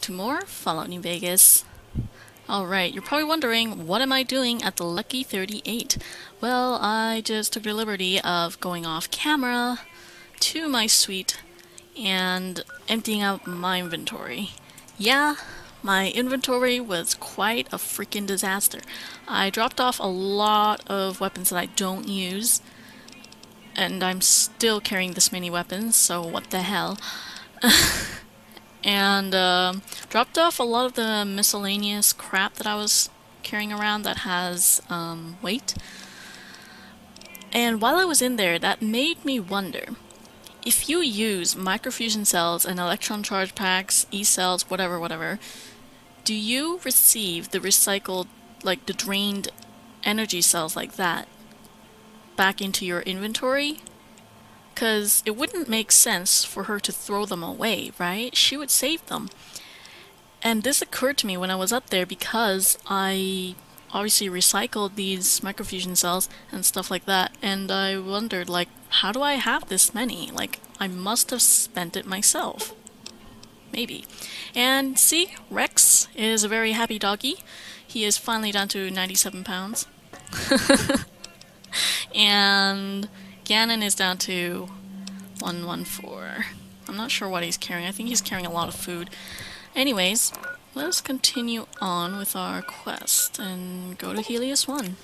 to more Fallout New Vegas. Alright, you're probably wondering, what am I doing at the Lucky 38? Well, I just took the liberty of going off camera to my suite and emptying out my inventory. Yeah, my inventory was quite a freaking disaster. I dropped off a lot of weapons that I don't use, and I'm still carrying this many weapons, so what the hell. And dropped off a lot of the miscellaneous crap that I was carrying around that has weight. And while I was in there, that made me wonder, if you use microfusion cells and electron charge packs, E-cells, whatever, do you receive the recycled, like the drained energy cells like that, back into your inventory? Because it wouldn't make sense for her to throw them away, right? She would save them. And this occurred to me when I was up there because I obviously recycled these microfusion cells and stuff like that, and I wondered, like, how do I have this many? Like, I must have spent it myself. Maybe. And see, Rex is a very happy doggy. He is finally down to 97 pounds. And Ganon is down to 114. I'm not sure what he's carrying. I think he's carrying a lot of food. Anyways, let's continue on with our quest and go to Helios 1.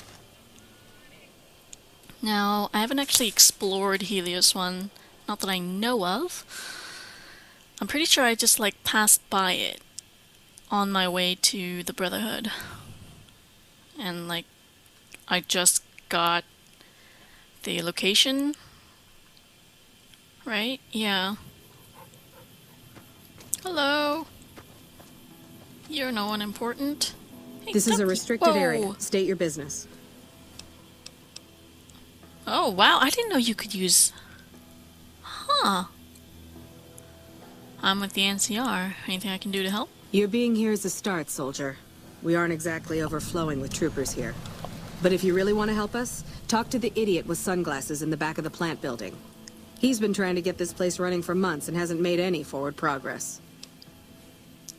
Now, I haven't actually explored Helios 1, not that I know of. I'm pretty sure I just like passed by it on my way to the Brotherhood. And like, I just got the location, right? Yeah. Hello. You're no one important. Hey, this is a restricted Whoa. area. State your business. Oh, wow. I didn't know you could use... Huh. I'm with the NCR. Anything I can do to help? Your being here is a start, soldier. We aren't exactly overflowing with troopers here. But if you really want to help us, talk to the idiot with sunglasses in the back of the plant building. He's been trying to get this place running for months and hasn't made any forward progress.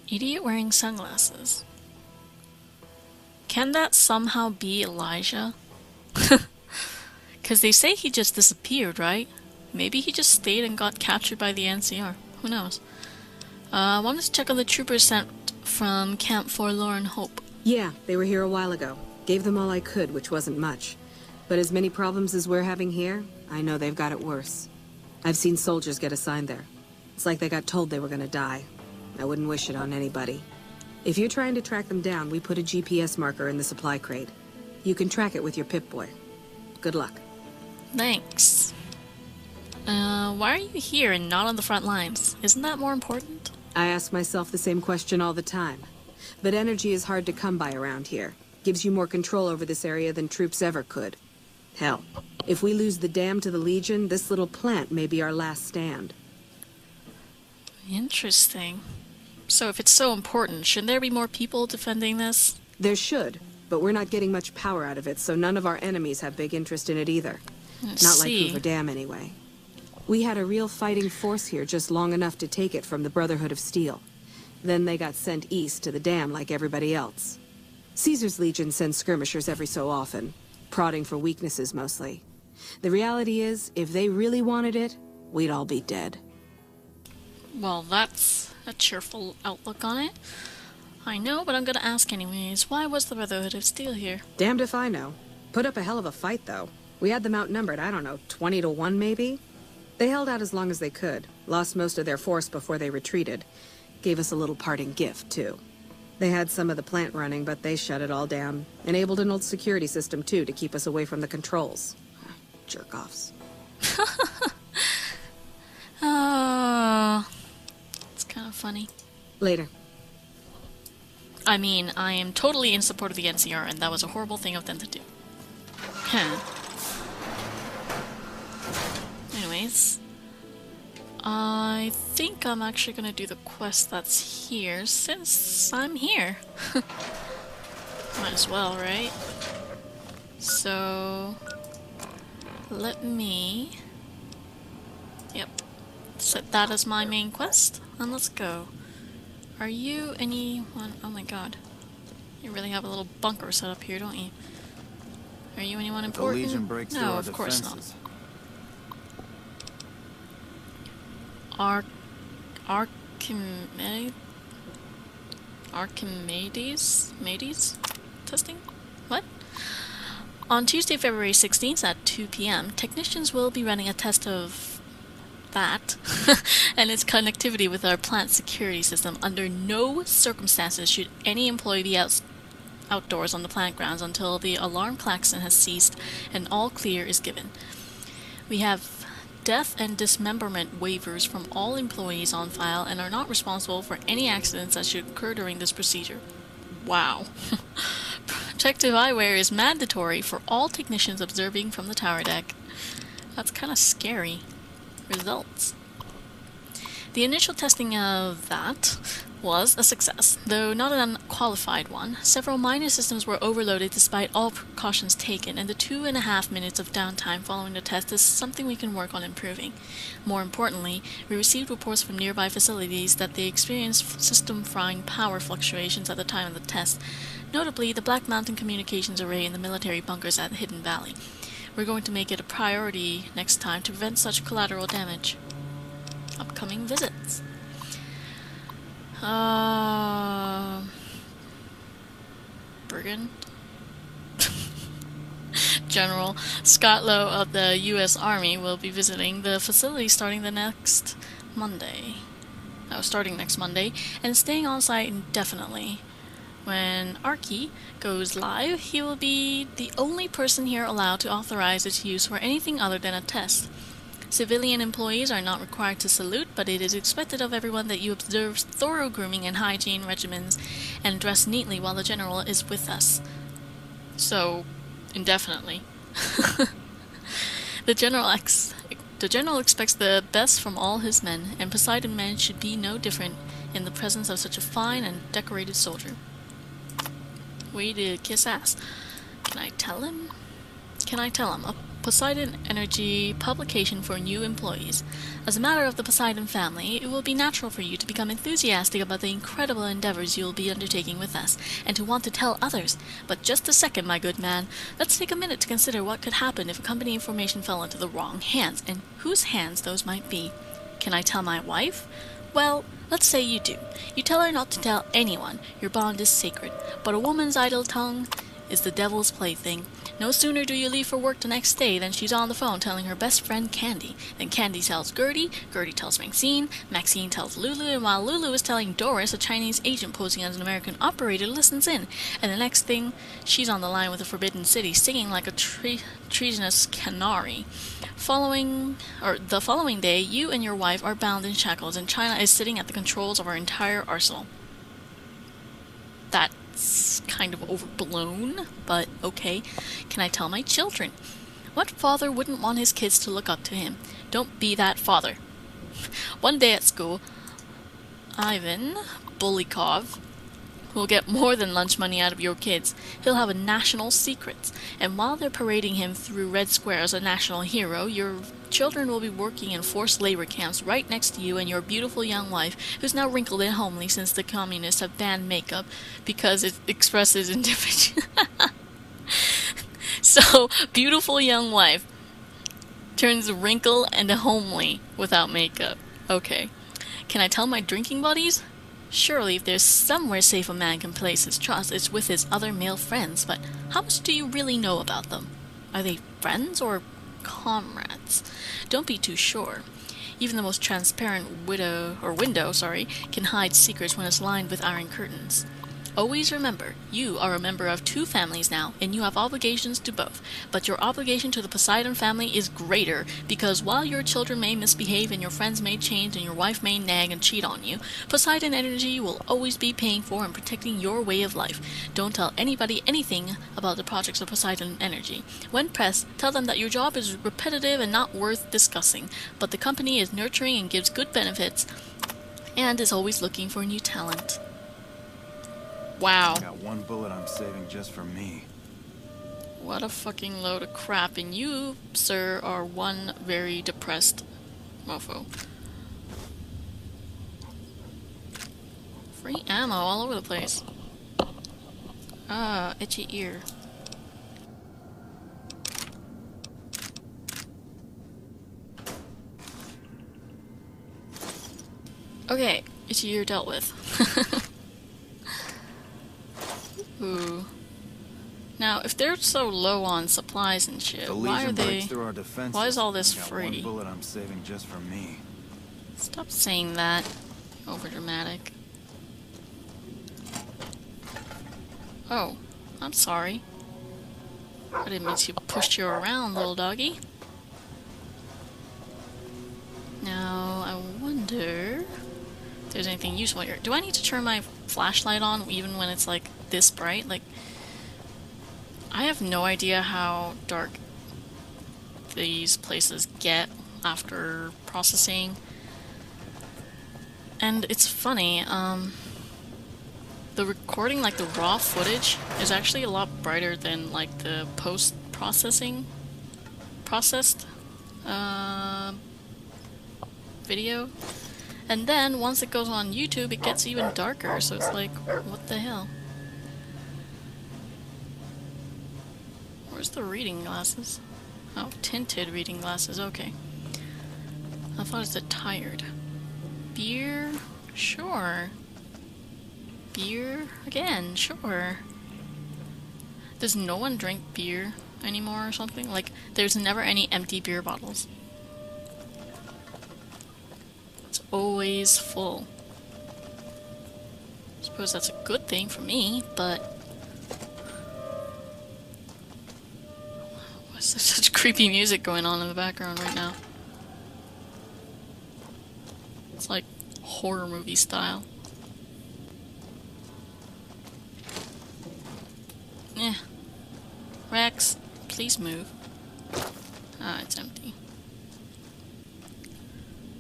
Idiot wearing sunglasses. Can that somehow be Elijah? Because they say he just disappeared, right? Maybe he just stayed and got captured by the NCR. Who knows? I wanted to check on the troopers sent from Camp Forlorn Hope. Yeah, they were here a while ago. Gave them all I could, which wasn't much. But as many problems as we're having here, I know they've got it worse. I've seen soldiers get assigned there. It's like they got told they were gonna die. I wouldn't wish it on anybody. If you're trying to track them down, we put a GPS marker in the supply crate. You can track it with your Pip-Boy. Good luck. Thanks. Why are you here and not on the front lines? Isn't that more important? I ask myself the same question all the time. But energy is hard to come by around here. Gives you more control over this area than troops ever could. Hell, if we lose the dam to the Legion, this little plant may be our last stand. Interesting. So if it's so important, shouldn't there be more people defending this? There should, but we're not getting much power out of it, so none of our enemies have big interest in it either. Not like Hoover Dam, anyway. We had a real fighting force here just long enough to take it from the Brotherhood of Steel. Then they got sent east to the dam like everybody else. Caesar's Legion sends skirmishers every so often, prodding for weaknesses mostly. The reality is, if they really wanted it, we'd all be dead. Well, that's a cheerful outlook on it. I know, but I'm gonna ask anyways. Why was the Brotherhood of Steel here? Damned if I know. Put up a hell of a fight, though. We had them outnumbered, I don't know, 20 to 1 maybe? They held out as long as they could, lost most of their force before they retreated. Gave us a little parting gift, too. They had some of the plant running, but they shut it all down. Enabled an old security system, too, to keep us away from the controls. Jerk-offs. Oh, it's kind of funny. Later. I mean, I am totally in support of the NCR, and that was a horrible thing of them to do. Huh. Anyways, I think I'm actually gonna do the quest that's here, since I'm here. Might as well, right? So, let me... Yep. Set that as my main quest, and let's go. Are you anyone? Oh my god. You really have a little bunker set up here, don't you? Are you anyone important? The Legion breaks through No, our of course not. defenses. Archimedes testing? What? On Tuesday, February 16th at 2 p.m., technicians will be running a test of that and its connectivity with our plant security system. Under no circumstances should any employee be outdoors on the plant grounds until the alarm klaxon has ceased and all clear is given. We have death and dismemberment waivers from all employees on file and are not responsible for any accidents that should occur during this procedure. Wow. Protective eyewear is mandatory for all technicians observing from the tower deck. That's kind of scary. Results. The initial testing of that was a success, though not an unqualified one. Several minor systems were overloaded despite all precautions taken, and the 2.5 minutes of downtime following the test is something we can work on improving. More importantly, we received reports from nearby facilities that they experienced system-frying power fluctuations at the time of the test, notably the Black Mountain communications array in the military bunkers at Hidden Valley. We're going to make it a priority next time to prevent such collateral damage. Upcoming visits. Bergen? General Scott Lowe of the U.S. Army will be visiting the facility starting next Monday, and staying on site indefinitely. When Archie goes live, he will be the only person here allowed to authorize its use for anything other than a test. Civilian employees are not required to salute, but it is expected of everyone that you observe thorough grooming and hygiene regimens and dress neatly while the General is with us. So, indefinitely. The General expects the best from all his men, and Poseidon men should be no different in the presence of such a fine and decorated soldier. Way to kiss ass. Can I tell him? A Poseidon Energy publication for new employees. As a matter of the Poseidon family, it will be natural for you to become enthusiastic about the incredible endeavors you will be undertaking with us, and to want to tell others. But just a second, my good man. Let's take a minute to consider what could happen if company information fell into the wrong hands, and whose hands those might be. Can I tell my wife? Well, let's say you do. You tell her not to tell anyone. Your bond is sacred. But a woman's idle tongue is the devil's plaything. No sooner do you leave for work the next day than she's on the phone telling her best friend Candy. Then Candy tells Gertie, Gertie tells Maxine, Maxine tells Lulu, and while Lulu is telling Doris, a Chinese agent posing as an American operator listens in. And the next thing, she's on the line with the Forbidden City, singing like a treasonous canary. The following day, you and your wife are bound in shackles, and China is sitting at the controls of our entire arsenal. That's kind of overblown, but okay. Can I tell my children? What father wouldn't want his kids to look up to him? Don't be that father. One day at school, Ivan Bulikov will get more than lunch money out of your kids. He'll have a national secret. And while they're parading him through Red Square as a national hero, your children will be working in forced labor camps right next to you and your beautiful young wife, who's now wrinkled and homely since the communists have banned makeup because it expresses indifference. So, beautiful young wife turns wrinkled and homely without makeup. Okay. Can I tell my drinking buddies? Surely, if there's somewhere safe a man can place his trust, it's with his other male friends, but how much do you really know about them? Are they friends or comrades? Don't be too sure. Even the most transparent window can hide secrets when it's lined with iron curtains. Always remember, you are a member of two families now, and you have obligations to both. But your obligation to the Poseidon family is greater, because while your children may misbehave and your friends may change and your wife may nag and cheat on you, Poseidon Energy will always be paying for and protecting your way of life. Don't tell anybody anything about the projects of Poseidon Energy. When pressed, tell them that your job is repetitive and not worth discussing, but the company is nurturing and gives good benefits, and is always looking for new talent. Wow. I got one bullet I'm saving just for me. What a fucking load of crap, and you, sir, are one very depressed mofo. Free ammo all over the place. Ah, itchy ear. Okay, itchy ear dealt with. Ooh. Now, if they're so low on supplies and shit, why are they... Why is all this free? One bullet I'm saving just for me. Stop saying that. Overdramatic. Oh, I'm sorry. I didn't mean to push you around, little doggy. Now, I wonder if there's anything useful here. Do I need to turn my flashlight on even when it's like this bright? Like, I have no idea how dark these places get after processing. And it's funny, the recording, like the raw footage, is actually a lot brighter than like the processed video. And then once it goes on YouTube, it gets even darker, so it's like, what the hell? Where's the reading glasses? Oh, tinted reading glasses, okay. I thought it said tired. Beer? Sure. Beer? Again, sure. Does no one drink beer anymore or something? Like, there's never any empty beer bottles. It's always full. I suppose that's a good thing for me, but... What's such creepy music going on in the background right now? It's like horror movie style. Eh. Rex, please move. Ah, it's empty.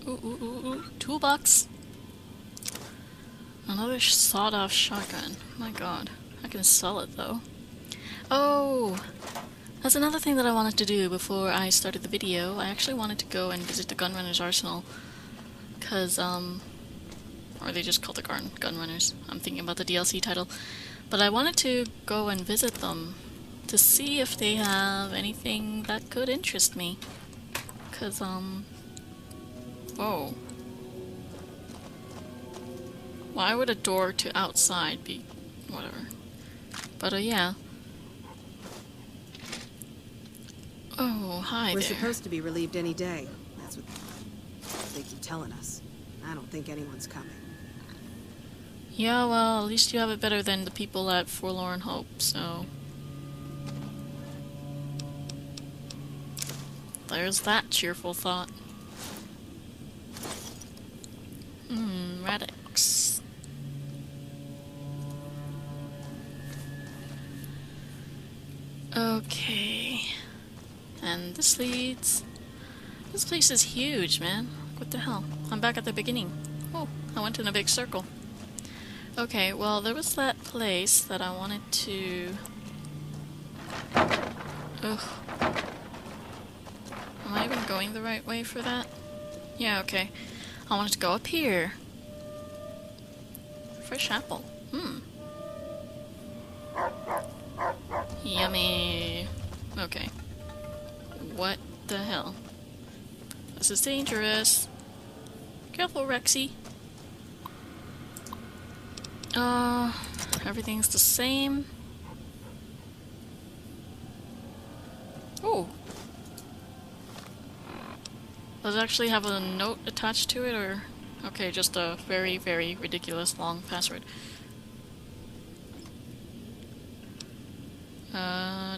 Ooh, ooh, ooh, ooh. Toolbox! Another sawed-off shotgun. My god. I can sell it, though. Oh! That's another thing that I wanted to do before I started the video. I actually wanted to go and visit the Gunrunner's Arsenal. Because, or they just call the Gunrunners. I'm thinking about the DLC title. But I wanted to go and visit them to see if they have anything that could interest me. Because, whoa. Why would a door to outside be... whatever. But, yeah. Oh, hi We're there. supposed to be relieved any day. That's what they keep telling us. I don't think anyone's coming. Yeah, well, at least you have it better than the people at Forlorn Hope, so... There's that cheerful thought. Radix. Okay. And this leads... This place is huge, man. What the hell? I'm back at the beginning. Oh, I went in a big circle. Okay, well, there was that place that I wanted to... Ugh. Am I even going the right way for that? Yeah, okay. I wanted to go up here. Fresh apple. Yummy. Okay. What the hell? This is dangerous. Careful, Rexy. Everything's the same. Oh. Does it actually have a note attached to it, or... Okay, just a very, very ridiculous long password.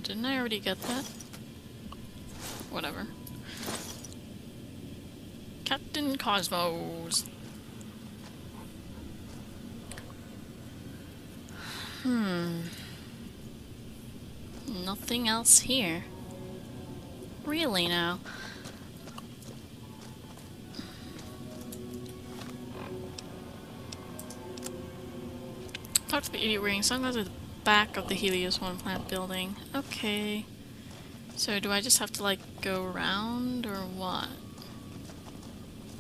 Didn't I already get that? Whatever. Captain Cosmos. Nothing else here. Really now? Talk to the idiot wearing sunglasses at the back of the Helios 1 plant building. Okay. So do I just have to like go around or what?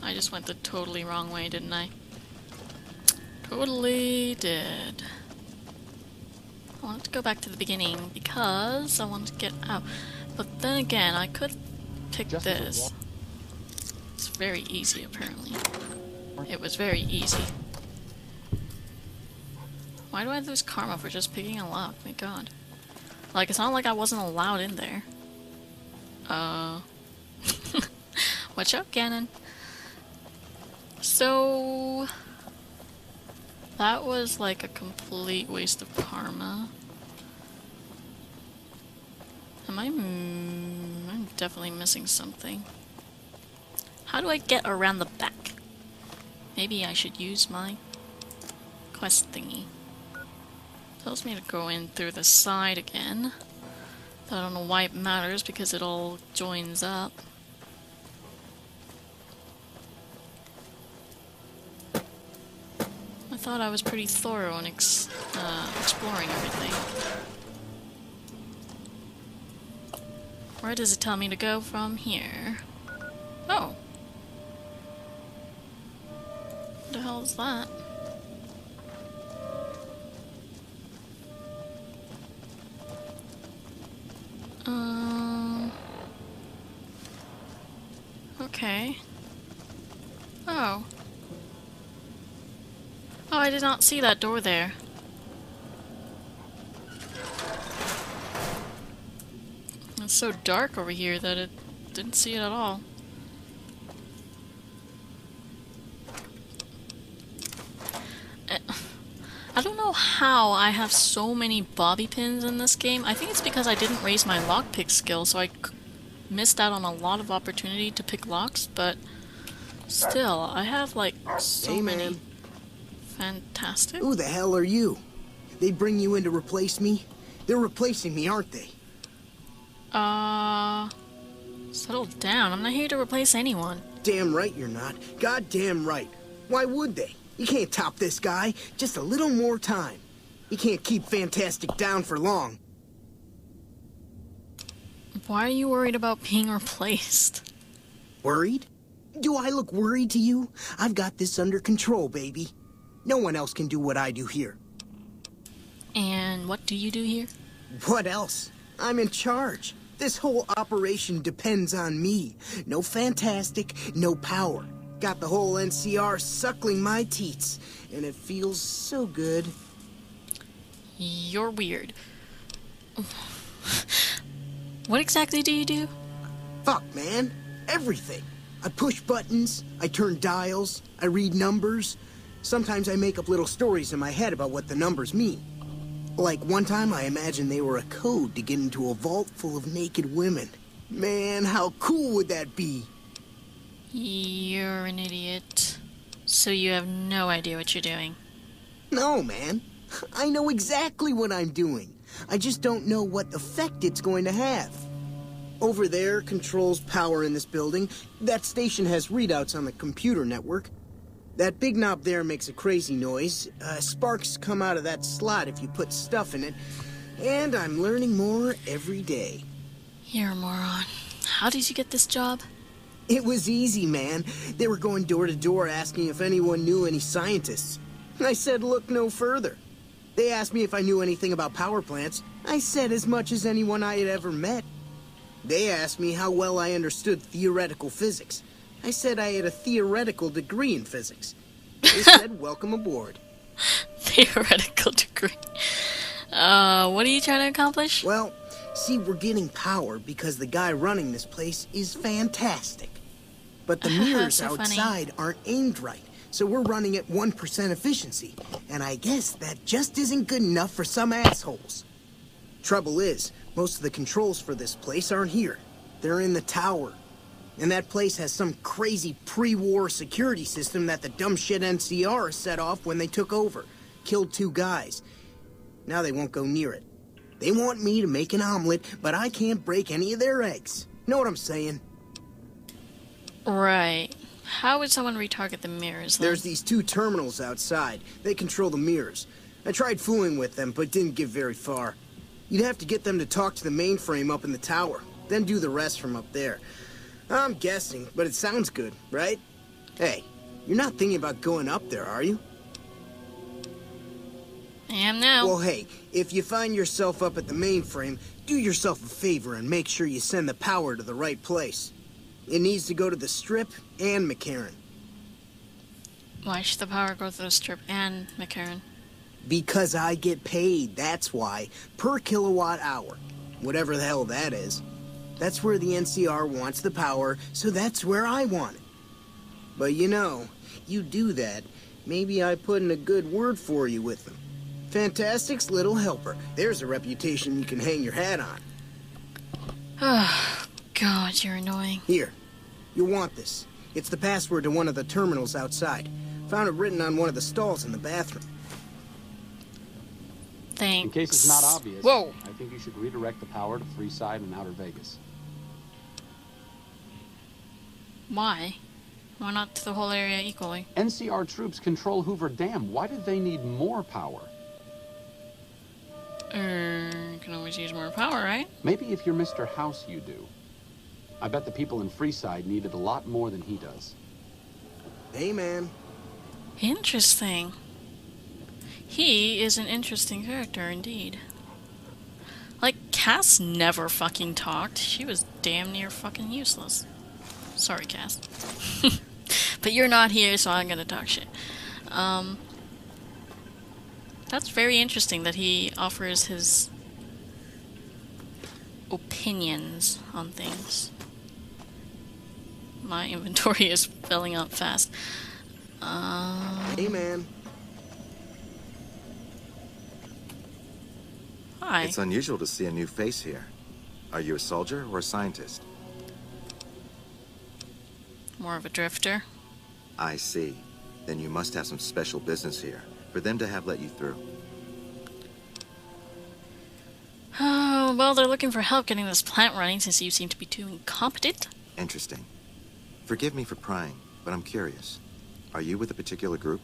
I just went the totally wrong way, didn't I? Totally did. I wanted to go back to the beginning because I wanted to get out. But then again, I could pick this. It's very easy, apparently. It was very easy. Why do I lose karma for just picking a lock? My god. Like, it's not like I wasn't allowed in there. Watch out, Ganon. So... that was like a complete waste of karma. I'm definitely missing something. How do I get around the back? Maybe I should use my quest thingy. Tells me to go in through the side again. I don't know why it matters because it all joins up. I thought I was pretty thorough in exploring everything. Where does it tell me to go from here? Oh. What the hell is that? Okay. Oh. Oh, I did not see that door there. It's so dark over here that it didn't see it at all. I don't know how I have so many bobby pins in this game. I think it's because I didn't raise my lockpick skill, so I missed out on a lot of opportunity to pick locks, but still, I have like so many. Fantastic. Who the hell are you? They bring you in to replace me? They're replacing me, aren't they? Settle down. I'm not here to replace anyone. Damn right you're not. Goddamn right. Why would they? You can't top this guy. Just a little more time. You can't keep Fantastic down for long. Why are you worried about being replaced? Worried? Do I look worried to you? I've got this under control, baby. No one else can do what I do here. And what do you do here? What else? I'm in charge. This whole operation depends on me. No Fantastic, no power. Got the whole NCR suckling my teats, and it feels so good. You're weird. What exactly do you do? Fuck, man. Everything. I push buttons, I turn dials, I read numbers. Sometimes I make up little stories in my head about what the numbers mean. Like one time I imagined they were a code to get into a vault full of naked women. Man, how cool would that be? You're an idiot. So you have no idea what you're doing. No, man. I know exactly what I'm doing. I just don't know what effect it's going to have. Over there controls power in this building. That station has readouts on the computer network. That big knob there makes a crazy noise. Sparks come out of that slot if you put stuff in it. And I'm learning more every day. You're a moron. How did you get this job? It was easy, man. They were going door to door asking if anyone knew any scientists. I said look no further. They asked me if I knew anything about power plants. I said as much as anyone I had ever met. They asked me how well I understood theoretical physics. I said I had a theoretical degree in physics. They said, welcome aboard. Theoretical degree. What are you trying to accomplish? Well, see, we're getting power because the guy running this place is fantastic. But the mirrors So outside aren't aimed right, so we're running at 1% efficiency. And I guess that just isn't good enough for some assholes. Trouble is, most of the controls for this place aren't here. They're in the tower. And that place has some crazy pre-war security system that the dumb shit NCR set off when they took over. Killed 2 guys. Now they won't go near it. They want me to make an omelet, but I can't break any of their eggs. Know what I'm saying? Right. How would someone retarget the mirrors then? There's these 2 terminals outside. They control the mirrors. I tried fooling with them, but didn't get very far. You'd have to get them to talk to the mainframe up in the tower, then do the rest from up there. I'm guessing, but it sounds good, right? Hey, you're not thinking about going up there, are you? am now. Well, hey, if you find yourself up at the mainframe, do yourself a favor and make sure you send the power to the right place. It needs to go to the Strip and McCarran. Why should the power go to the Strip and McCarran? Because I get paid, that's why. Per kilowatt hour. Whatever the hell that is. That's where the NCR wants the power, so that's where I want it. But you know, you do that, maybe I put in a good word for you with them. Fantastic's little helper. There's a reputation you can hang your hat on. Oh, God, you're annoying. Here, you'll want this. It's the password to one of the terminals outside. Found it written on one of the stalls in the bathroom. Thanks. In case it's not obvious, Whoa. I think you should redirect the power to Freeside and Outer Vegas. Why? Why not to the whole area equally? NCR troops control Hoover Dam. Why did they need more power? You can always use more power, right? Maybe if you're Mr. House, you do. I bet the people in Freeside needed a lot more than he does. Hey, man. Interesting. He is an interesting character indeed. Like, Cass never fucking talked. She was damn near fucking useless. Sorry, Cass. But you're not here, so I'm gonna talk shit. That's very interesting that he offers his opinions on things. My inventory is filling up fast. Hey, man. Hi. It's unusual to see a new face here. Are you a soldier or a scientist? More of a drifter. I see. Then you must have some special business here, for them to have let you through. Oh, well, they're looking for help getting this plant running since you seem to be too incompetent. Interesting. Forgive me for prying, but I'm curious. Are you with a particular group?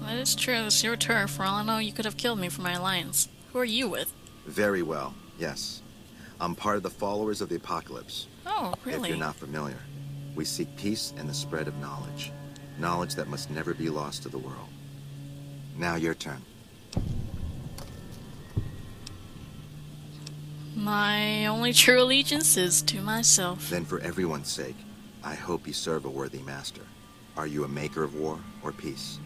That is true. It's your turf. For all I know, you could have killed me for my alliance. Who are you with? Very well, yes. I'm part of the Followers of the Apocalypse. Oh, If really? you're not familiar, we seek peace and the spread of knowledge. Knowledge that must never be lost to the world. Now your turn. My only true allegiance is to myself. Then for everyone's sake, I hope you serve a worthy master. Are you a maker of war or peace?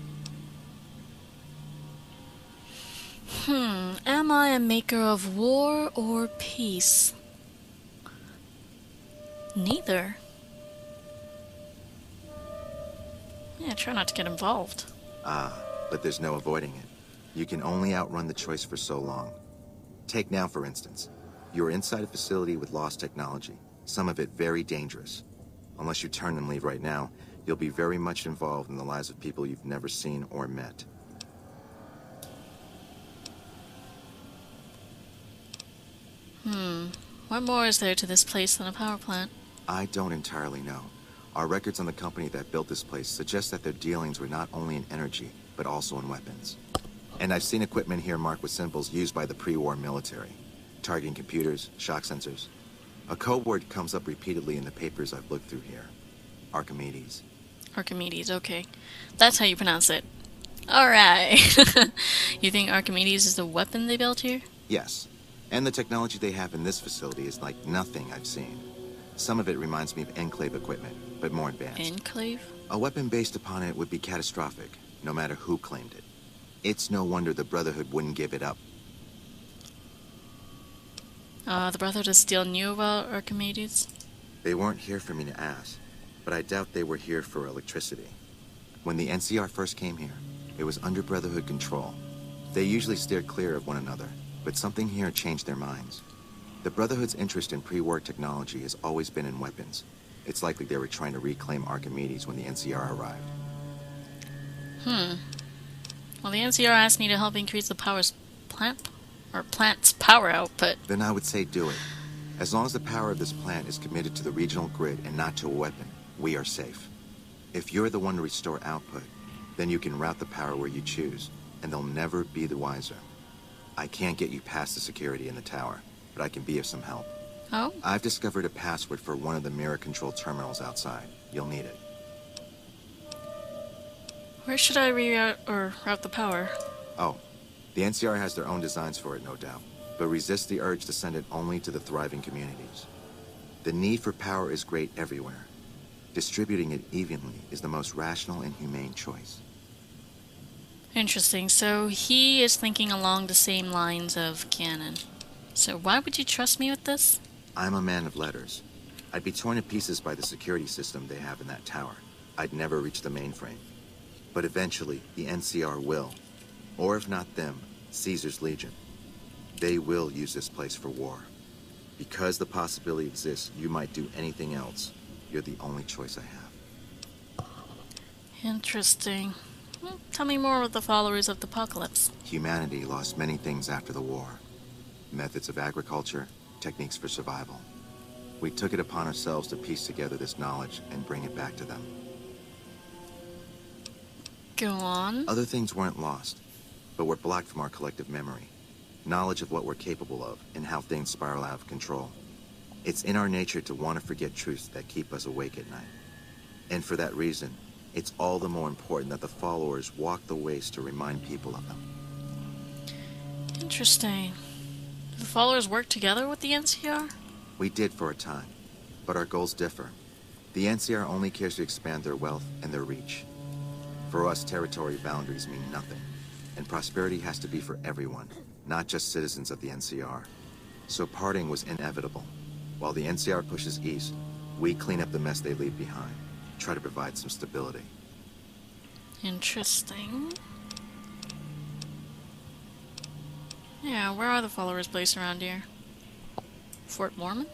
Am I a maker of war or peace? Neither. Yeah, try not to get involved. Ah, but there's no avoiding it. You can only outrun the choice for so long. Take now, for instance. You're inside a facility with lost technology, some of it very dangerous. Unless you turn and leave right now, you'll be very much involved in the lives of people you've never seen or met. What more is there to this place than a power plant? I don't entirely know. Our records on the company that built this place suggest that their dealings were not only in energy, but also in weapons. And I've seen equipment here marked with symbols used by the pre-war military. Targeting computers, shock sensors. A code word comes up repeatedly in the papers I've looked through here. Archimedes. Archimedes, okay. That's how you pronounce it. Alright. You think Archimedes is the weapon they built here? Yes. And the technology they have in this facility is like nothing I've seen. Some of it reminds me of Enclave equipment, but more advanced. Enclave? A weapon based upon it would be catastrophic, no matter who claimed it. It's no wonder the Brotherhood wouldn't give it up. The Brotherhood still knew about Archimedes? They weren't here for me to ask, but I doubt they were here for electricity. When the NCR first came here, it was under Brotherhood control. They usually steered clear of one another, but something here changed their minds. The Brotherhood's interest in pre-war technology has always been in weapons. It's likely they were trying to reclaim Archimedes when the NCR arrived. Well, the NCR asked me to help increase the plant's power output. Then I would say do it. As long as the power of this plant is committed to the regional grid and not to a weapon, we are safe. If you're the one to restore output, then you can route the power where you choose, and they'll never be the wiser. I can't get you past the security in the tower, but I can be of some help. Oh? I've discovered a password for one of the mirror control terminals outside. You'll need it. Where should I route the power? Oh, the NCR has their own designs for it, no doubt, but resist the urge to send it only to the thriving communities. The need for power is great everywhere. Distributing it evenly is the most rational and humane choice. Interesting. So he is thinking along the same lines of canon. So why would you trust me with this? I'm a man of letters. I'd be torn to pieces by the security system they have in that tower. I'd never reach the mainframe. But eventually, the NCR will. Or if not them, Caesar's Legion. They will use this place for war. Because the possibility exists you might do anything else, you're the only choice I have. Interesting. Well, tell me more of the followers of the apocalypse. Humanity lost many things after the war. Methods of agriculture, techniques for survival. We took it upon ourselves to piece together this knowledge and bring it back to them. Go on. Other things weren't lost, but were blocked from our collective memory. Knowledge of what we're capable of and how things spiral out of control. It's in our nature to want to forget truths that keep us awake at night. And for that reason, it's all the more important that the followers walk the ways to remind people of them. Interesting. Do the followers work together with the NCR? We did for a time, but our goals differ. The NCR only cares to expand their wealth and their reach. For us, territory boundaries mean nothing, and prosperity has to be for everyone, not just citizens of the NCR. So parting was inevitable. While the NCR pushes east, we clean up the mess they leave behind, try to provide some stability. Interesting. Yeah, where are the followers placed around here? Fort Mormon?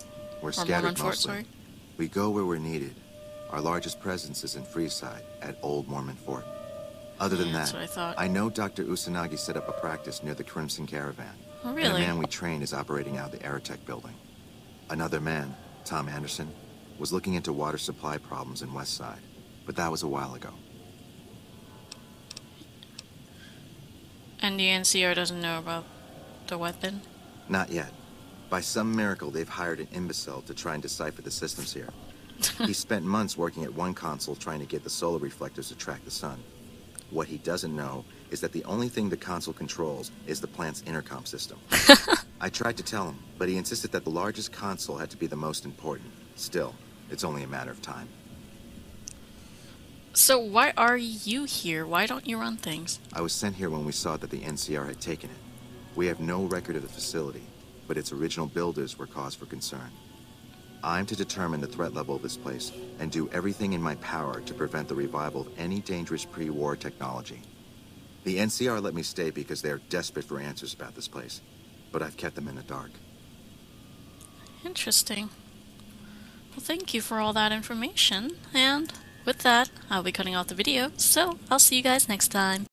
We're Or scattered Mormon Fort, mostly. sorry. We go where we're needed. Our largest presence is in Freeside, at Old Mormon Fort. Other than Yeah, that's that, what I thought. I know Dr. Usanagi set up a practice near the Crimson Caravan. Oh, And a really? man we train is operating out of the Aerotech building. Another man, Tom Anderson, was looking into water supply problems in Westside, but that was a while ago. And the NCR doesn't know about the weapon? Not yet. By some miracle, they've hired an imbecile to try and decipher the systems here. He spent months working at one console trying to get the solar reflectors to track the sun. What he doesn't know is that the only thing the console controls is the plant's intercom system. I tried to tell him, but he insisted that the largest console had to be the most important. Still, it's only a matter of time. So why are you here? Why don't you run things? I was sent here when we saw that the NCR had taken it. We have no record of the facility, but its original builders were cause for concern. I'm to determine the threat level of this place and do everything in my power to prevent the revival of any dangerous pre-war technology. The NCR let me stay because they are desperate for answers about this place, but I've kept them in the dark. Interesting. Well, thank you for all that information, and with that, I'll be cutting off the video, so I'll see you guys next time.